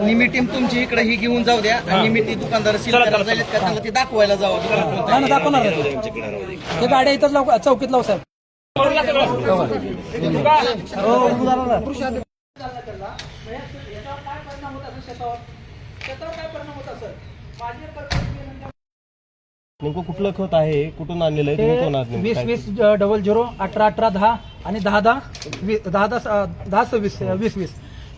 निमी team तुमची इकडे ही घेऊन जाऊ द्या आणि निमी ती दुकानदार सील करायला जाईल का त्यांना ते दाखवायला जावं. दाखवणार हे गाड्या इथंच चौकीत लावू साहेब. नेमकं कुठलं खत आहे, कुठून आणलेलं आहे, कोण आणलं? 20-20-00-18-18-10 आणि 10-10-10-26-20-20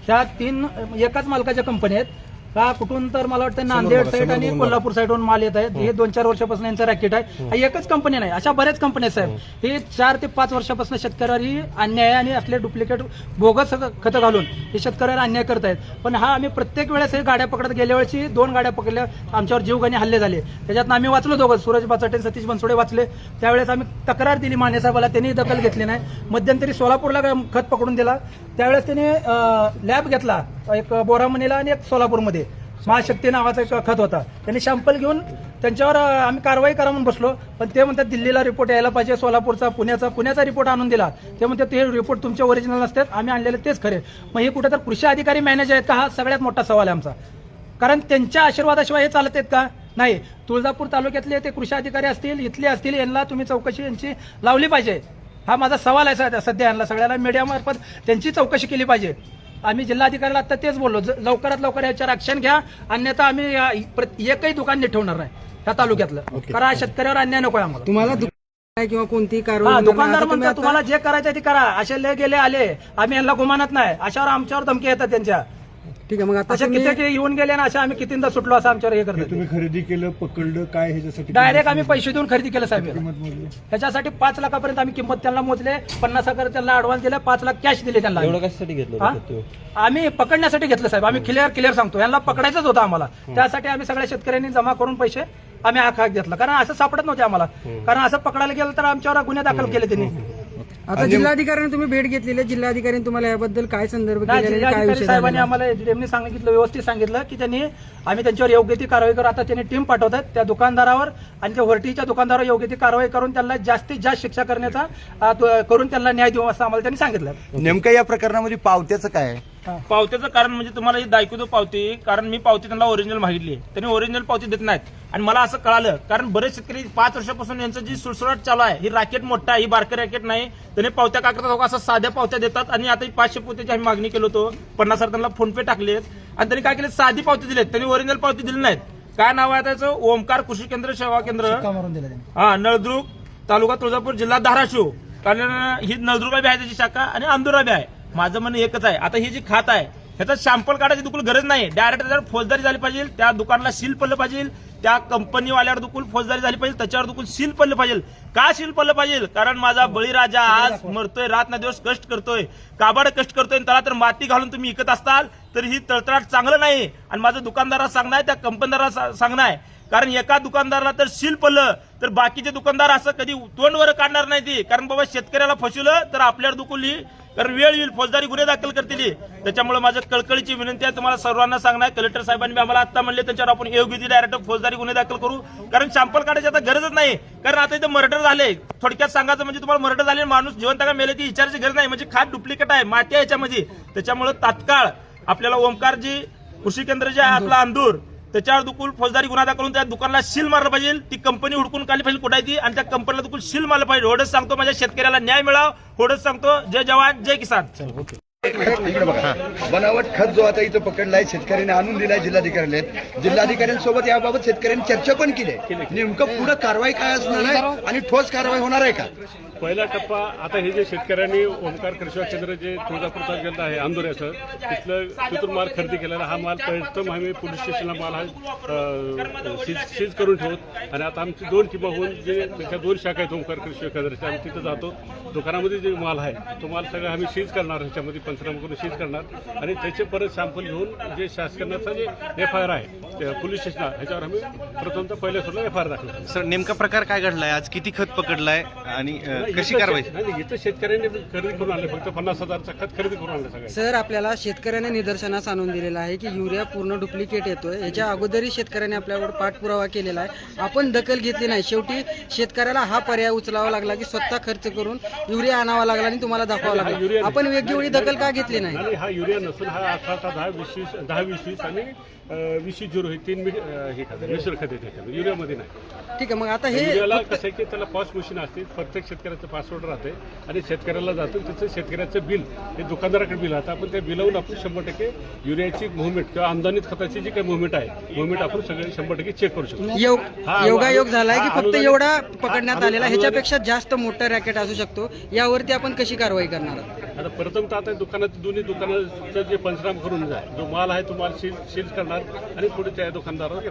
ह्या तीन एकाच मालकाच्या कंपन्या आहेत का. कुठून तर मला वाटतं नांदेड साईड आणि कोल्हापूर साईडवरून माल येत आहेत. हे 2-4 वर्षापासून यांचं रॅकेट आहे. एकच कंपनी नाही, अशा बऱ्याच कंपन्या साहेब. हे 4 ते 5 वर्षापासून शेतकऱ्यांनी अन्याय आणि असले डुप्लिकेट बोगस खतं घालून हे शेतकऱ्यावर अन्याय करत आहेत. पण हा आम्ही प्रत्येक वेळेस हे गाड्या पकडत, गेल्या वेळेची 2 गाड्या पकडल्या, आमच्यावर जीवघेणी हल्ले झाले. त्याच्यात आम्ही वाचलो दोघं, सूरज बाचाटे, सतीश बनसोडे वाचले. त्यावेळेस आम्ही तक्रार दिली माने साहेबाला, त्यांनी दखल घेतली नाही. मध्यंतरी सोलापूरला खत पकडून दिला, त्यावेळेस त्यांनी लॅब घेतला, एक बोरामणीला आणि एक सोलापूरमध्ये महाशक्ती नावाचा एक खत होता. त्यांनी सॅम्पल घेऊन त्यांच्यावर आम्ही कारवाई करा म्हणून बसलो. पण ते म्हणतात दिल्लीला रिपोर्ट यायला पाहिजे, सोलापूरचा, पुण्याचा रिपोर्ट आणून दिला. ते म्हणतात ते रिपोर्ट तुमचे ओरिजिनल नसतात, आम्ही आणलेले तेच खरे. मग हे कुठे तर कृषी अधिकारी मॅनेजर आहेत का, हा सगळ्यात मोठा सवाल आहे आमचा. कारण त्यांच्या आशीर्वादाशिवाय हे चालत आहेत का? नाही. तुळजापूर तालुक्यातले ते कृषी अधिकारी असतील, इथले असतील, यांना तुम्ही चौकशी यांची लावली पाहिजे. हा माझा सवाल आहे सध्या यांना सगळ्यांना, मीडियामार्फत त्यांची चौकशी केली पाहिजे. आम्ही जिल्हाधिकाऱ्याला आता तेच बोललो, लवकरात लवकर याच्यावर ऍक्शन घ्या, अन्यथा आम्ही एकही दुकान नीट ठेवणार नाही या तालुक्यातलं. कारण शेतकऱ्यावर अन्याय नको आहे आम्हाला. तुम्हाला किंवा कोणती कारवाई दुकानदार म्हणतात तुम्हाला जे करायचं ते करा, असे ले गेले आले, आम्ही यांना गुमानत नाही, अशावर आमच्यावर धमकी येतात त्यांच्या. ठीक आहे, मग आता अशा किती येऊन गेले ना, अशा आम्ही कितींदा सुटलो असं आमच्यावर हे करतो. तुम्ही खरेदी केलं, पकडलं काय ह्याच्यासाठी? डायरेक्ट आम्ही पैसे देऊन खरेदी केलं साहेब. ह्याच्यासाठी 5 लाखापर्यंत आम्ही किंमत त्यांना मोजले, 50,000 त्यांना ऍडव्हान्स दिले, 5 लाख कॅश दिले त्यांना. एवढं कशासाठी घेतलं? आम्ही पकडण्यासाठी घेतलं साहेब. आम्ही क्लिअर सांगतो, यांना पकडायचंच होतं आम्हाला. त्यासाठी आम्ही सगळ्या शेतकऱ्यांनी जमा करून पैसे आम्ही हा घेतला, कारण असं सापडत नव्हते आम्हाला. कारण असं पकडायला गेलं तर आमच्यावर गुन्हे दाखल केले त्यांनी. आता जिल्हाधिकाऱ्यांनी तुम्ही भेट घेतलेली, जिल्हाधिकाऱ्यांनी तुम्हाला याबद्दल काय संदर्भ जिल्हाधिकारी साहेबांनी आम्हाला त्यांनी सांगितलं, व्यवस्थित सांगितलं की आम्ही त्यांच्यावर योग्य ती कारवाई करू. आता त्यांनी टीम पाठवतात त्या दुकानदारावर आणि त्या व्हर्टीच्या दुकानदारावर योग्य ती कारवाई करून त्यांना जास्तीत जास्त शिक्षा करण्याचा करून त्यांना न्याय देऊ असं आम्हाला त्यांनी सांगितलं. नेमकं या प्रकरणामध्ये पावत्याचं काय? पावत्याचं कारण म्हणजे तुम्हाला ही दाखवतो पावती, कारण मी पावती त्यांना ओरिजिनल मागितली, त्यांनी ओरिजिनल पावती देत नाहीत. आणि मला असं कळालं, कारण बरेच शेतकरी 5 वर्षापासून यांचं जी सुळसुळाट चालू आहे, ही रॅकेट मोठा आहे, ही बारकं रॅकेट नाही. त्यांनी पावत्या काय करतात, असं साध्या पावत्या देतात. आणि आता 500 पोत्याची आम्ही मागणी केली होतो, 50,000 त्यांना फोनपे टाकलेत आणि त्यांनी काय केले, साधी पावती दिलेत, त्यांनी ओरिजिनल पावती दिली नाहीत. काय नाव आहे त्याचं? ओमकार कृषी केंद्र सेवा केंद्र, नळदुर्ग, तालुका तुळजापूर, जिल्हा धाराशिव. कारण ही नळदुर्गा बी आहे त्याची शाखा आणि अंदुरा बी आहे. माझं म्हणणं एकच आहे, आता ही जी खात आहे ह्याचा सॅम्पल काढायची दुकुल गरज नाही. डायरेक्ट त्याच्यावर फौजदारी झाली पाहिजे, त्या दुकानाला सील पडलं पाहिजे, त्या कंपनीवाल्यावर दुकुल फौजदारी झाली पाहिजे, त्याच्यावर दुकुल सील पडलं पाहिजे. का सील पडलं पाहिजे? कारण माझा बळीराजा आज मरतोय, रात ना दिवस कष्ट करतोय, काबाड कष्ट करतोय, त्याला तर माती घालून तुम्ही विकत असताल तर ही तळतळाट चांगलं नाही. आणि माझं दुकानदाराला सांगणं आहे, त्या कंपनीदाराला सांगणं आहे, कारण एका दुकानदाराला तर सील पडलं तर बाकीचे दुकानदार असं कधी तोंडवर काढणार नाही ती. कारण बाबा शेतकऱ्याला फसवलं तर आपल्यावर दुकुली, कारण वेळ येईल, फौजदारी गुन्हे दाखल करतील. त्याच्यामुळे माझं कळकळीची विनंती आहे तुम्हाला सर्वांना सांगणार, कलेक्टर साहेबांनी आम्हाला आता म्हणले त्याच्यावर आपण योग्य ती डायरेक्ट फौजदारी गुन्हे दाखल करू. कारण सॅम्पल काढायची आता गरजच नाही, कारण आता इथे मर्डर झाले. थोडक्यात सांगायचं म्हणजे तुम्हाला मर्डर झाले, माणूस जिवंत का मेले ती विचारायची गरज नाही, म्हणजे खात डुप्लिकेट आहे, माती आहे याच्यामध्ये. त्याच्यामुळे तात्काळ आपल्याला ओमकारजी कृषी केंद्र जे आहे आपला अंदूर, त्याच्यावर दुकुल फौजदारी गुन्हा दाखल करून त्या दुकानाला सील मारलं पाहिजे, ती कंपनी हुडकून काढली पाहिजे कुठे ती, आणि त्या कंपनीला दुकुल सील मारलं पाहिजे. एवढंच सांगतो, माझ्या शेतकऱ्याला न्याय मिळावा, एवढंच सांगतो. जय जवान जय किसान. इकडे बघा, बनावट खत जो आता इथं पकडलाय, शेतकऱ्यांनी आणून दिलाय जिल्हाधिकाऱ्यांसोबत याबाबत शेतकऱ्यांनी चर्चा पण केली. नेमकं पुढे कारवाई काय असणार आहे आणि ठोस कारवाई होणार आहे का? पहिला टप्पा आता हे जे शेतकऱ्यांनी ओमकार कृषी केंद्र जे तुळजापूरचा केंद्र आहे अंदुऱ्याचं, तिथून माल खरेदी केलेला, हा माल प्रथम आम्ही पोलीस स्टेशनला माल हा सीज करून ठेवत. आणि आता आमची 2 किंवा होऊन जे त्याच्या 2 शाखा आहेत ओमकार कृषी केंद्राच्या, आम्ही तिथं जातो. दुकानामध्ये जे माल आहे तो माल सगळा आम्ही सीज करणार, ह्याच्यामध्ये पंचनामा करून सीज करणार आणि त्याचे परत सॅम्पल घेऊन जे शासनाचा जे FIR आहे पोलीस स्टेशनला, ह्याच्यावर आम्ही प्रथमतः पहिल्या सुरुवातीला FIR दाखल. सर, नेमका प्रकार काय घडलाय आज? किती खत पकडलाय आणि कशी कारवाई नाही इथं शेतकऱ्यांनी खरेदी करून आणले फक्त 50,000चा खत खरेदी करून आणलं सगळं. सर आपल्याला शेतकऱ्याने निदर्शनास आणून दिलेलं आहे की युरिया पूर्ण डुप्लिकेट येतोय. याच्या अगोदरही शेतकऱ्याने आपल्यावर पाठपुरावा केलेला आहे. आपण दखल घेतली नाही. शेवटी शेतकऱ्याला हा पर्याय उचलावा लागला की स्वतः खर्च करून युरिया आणावा लागला आणि तुम्हाला दाखवावा लागला. आपण वेगळी वेळी दखल का घेतली नाही? आणि हा युरिया नसून हा 18-10-20 आणि 20-0 हे 3 हे खाते मिश्र खत येते युरियामध्ये नाही. ठीक आहे मग आता हे युरियाला कसं आहे की त्याला पॉस मशीन असते प्रत्येक शेतकऱ्याचं पासवर्ड राहते आणि शेतकऱ्याला जातं त्याचं शेतकऱ्याचं बिल हे दुकानदाराकडे बिल राहतं. आपण त्या बिलावून आपण 100% युरियाची मुवमेंट किंवा आमदानीत खताची जी काही मुवमेंट आहे मुवमेंट आपण सगळे 100% चेक करू शकतो. योगायोग झालाय की फक्त एवढा पकडण्यात आलेला ह्याच्यापेक्षा जास्त मोठं रॅकेट असू शकतो. यावरती आपण कशी कारवाई करणार आहोत? आता प्रथम तर आता दुकानात दोन्ही दुकानाचं जे पंचनामा करून जाय जो माल आहे तो माल सील करणार आणि पुढे त्या दुकानदारावर